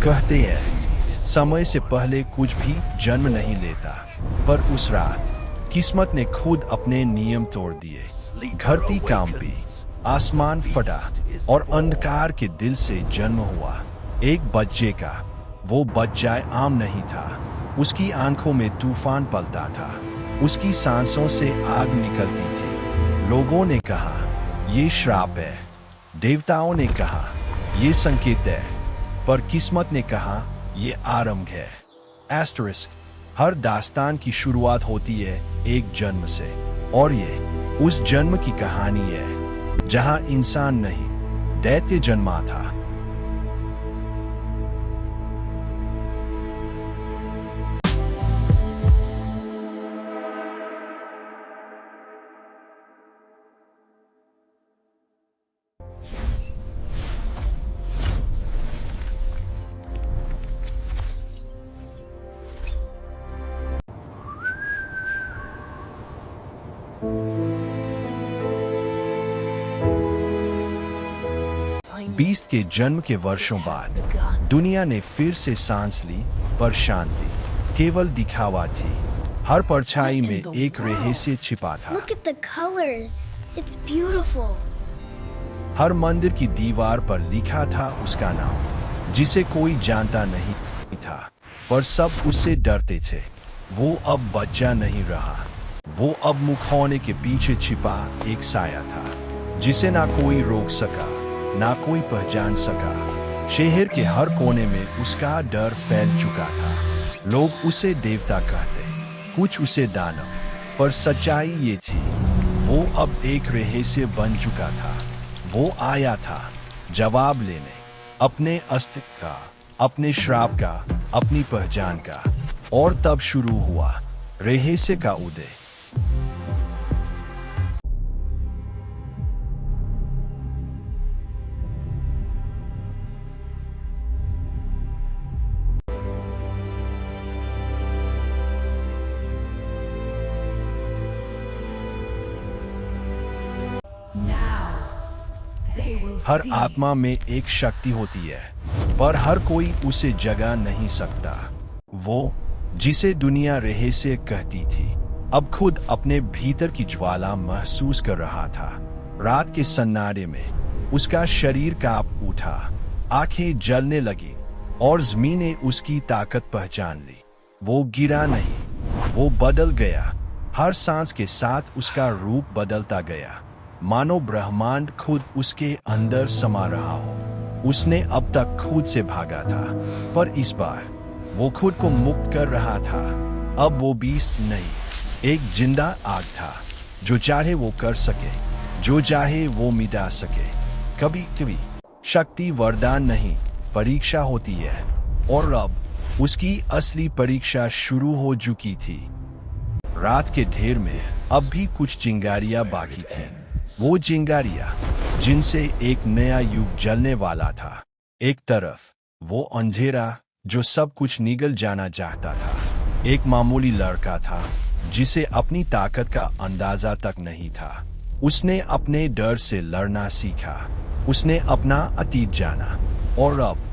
कहते हैं समय से पहले कुछ भी जन्म नहीं लेता, पर उस रात किस्मत ने खुद अपने नियम तोड़ दिए। धरती कांपी, आसमान फटा और अंधकार के दिल से जन्म हुआ एक बच्चे का। वो बच्चा आम नहीं था, उसकी आंखों में तूफान पलता था, उसकी सांसों से आग निकलती थी। लोगों ने कहा ये श्राप है, देवताओं ने कहा ये संकेत है, पर किस्मत ने कहा ये आरंभ है। एस्टरिस्क, हर दास्तान की शुरुआत होती है एक जन्म से, और ये उस जन्म की कहानी है जहां इंसान नहीं, दैत्य जन्मा था। बीस्ट के जन्म के वर्षों बाद दुनिया ने फिर से सांस ली, पर शांति केवल दिखावा थी। हर परछाई में एक रहस्य छिपा था। Look at the colors. It's beautiful. हर मंदिर की दीवार पर लिखा था उसका नाम, जिसे कोई जानता नहीं था, पर सब उससे डरते थे। वो अब बच्चा नहीं रहा, वो अब मुखौने के पीछे छिपा एक साया था, जिसे ना कोई रोक सका, ना कोई पहचान सका। शहर के हर कोने में उसका डर फैल चुका था। लोग उसे देवता कहते, कुछ उसे दानव, पर सच्चाई ये थी, वो अब एक रहस्य बन चुका था। वो आया था जवाब लेने, अपने अस्तित्व का, अपने श्राप का, अपनी पहचान का। और तब शुरू हुआ रहस्य का उदय। हर आत्मा में एक शक्ति होती है, पर हर कोई उसे जगा नहीं सकता। वो जिसे दुनिया रहस्य कहती थी, अब खुद अपने भीतर की ज्वाला महसूस कर रहा था। रात के सन्नाटे में उसका शरीर कांप उठा, आंखें जलने लगी, और ज़मीन ने उसकी ताकत पहचान ली। वो गिरा नहीं, वो बदल गया। हर सांस के साथ उसका रूप बदलता गया, मानो ब्रह्मांड खुद उसके अंदर समा रहा हो। उसने अब तक खुद से भागा था, पर इस बार वो खुद को मुक्त कर रहा था। अब वो बीस्ट नहीं, एक जिंदा आग था, जो चाहे वो कर सके, जो चाहे वो मिटा सके। कभी कभी शक्ति वरदान नहीं, परीक्षा होती है, और अब उसकी असली परीक्षा शुरू हो चुकी थी। रात के ढेर में अब भी कुछ चिंगारियां बाकी थीं। वो चिंगारियां जिनसे एक नया युग जलने वाला था। एक तरफ वो अंधेरा जो सब कुछ निगल जाना चाहता था। एक मामूली लड़का था जिसे अपनी ताकत का अंदाजा तक नहीं था। उसने अपने डर से लड़ना सीखा, उसने अपना अतीत जाना, और अब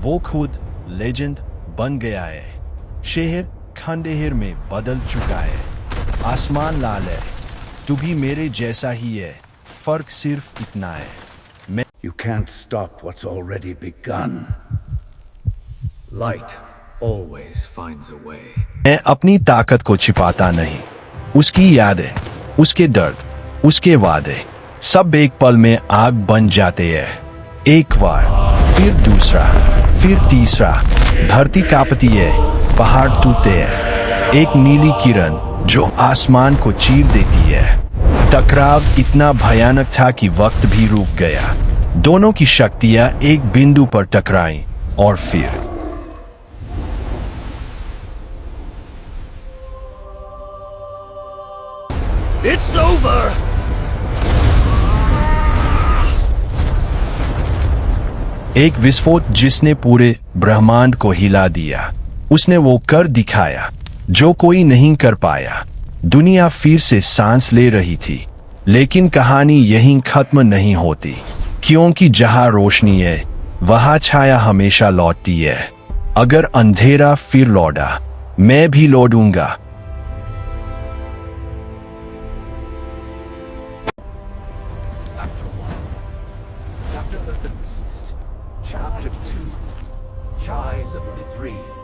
वो खुद लेजेंड बन गया है। शहर खंडहर में बदल चुका है, आसमान लाल है, तू भी मेरे जैसा ही है। फर्क सिर्फ इतना है, You can't stop what's already begun. Light always finds a way. मैं अपनी ताकत को छिपाता नहीं। उसकी यादें, उसके दर्द, उसके वादे, सब एक पल में आग बन जाते हैं। एक बार, फिर दूसरा, फिर तीसरा। धरती कांपती है, पहाड़ टूटते हैं। एक नीली किरण जो आसमान को चीर देती है। टकराव इतना भयानक था कि वक्त भी रुक गया। दोनों की शक्तियां एक बिंदु पर टकराईं, और फिर It's over! एक विस्फोट जिसने पूरे ब्रह्मांड को हिला दिया। उसने वो कर दिखाया जो कोई नहीं कर पाया। दुनिया फिर से सांस ले रही थी, लेकिन कहानी यहीं खत्म नहीं होती, क्योंकि जहां रोशनी है वहां छाया हमेशा लौटती है। अगर अंधेरा फिर लौटा, मैं भी लौटूंगा। After the East, Chapter 2, Chies of the Three.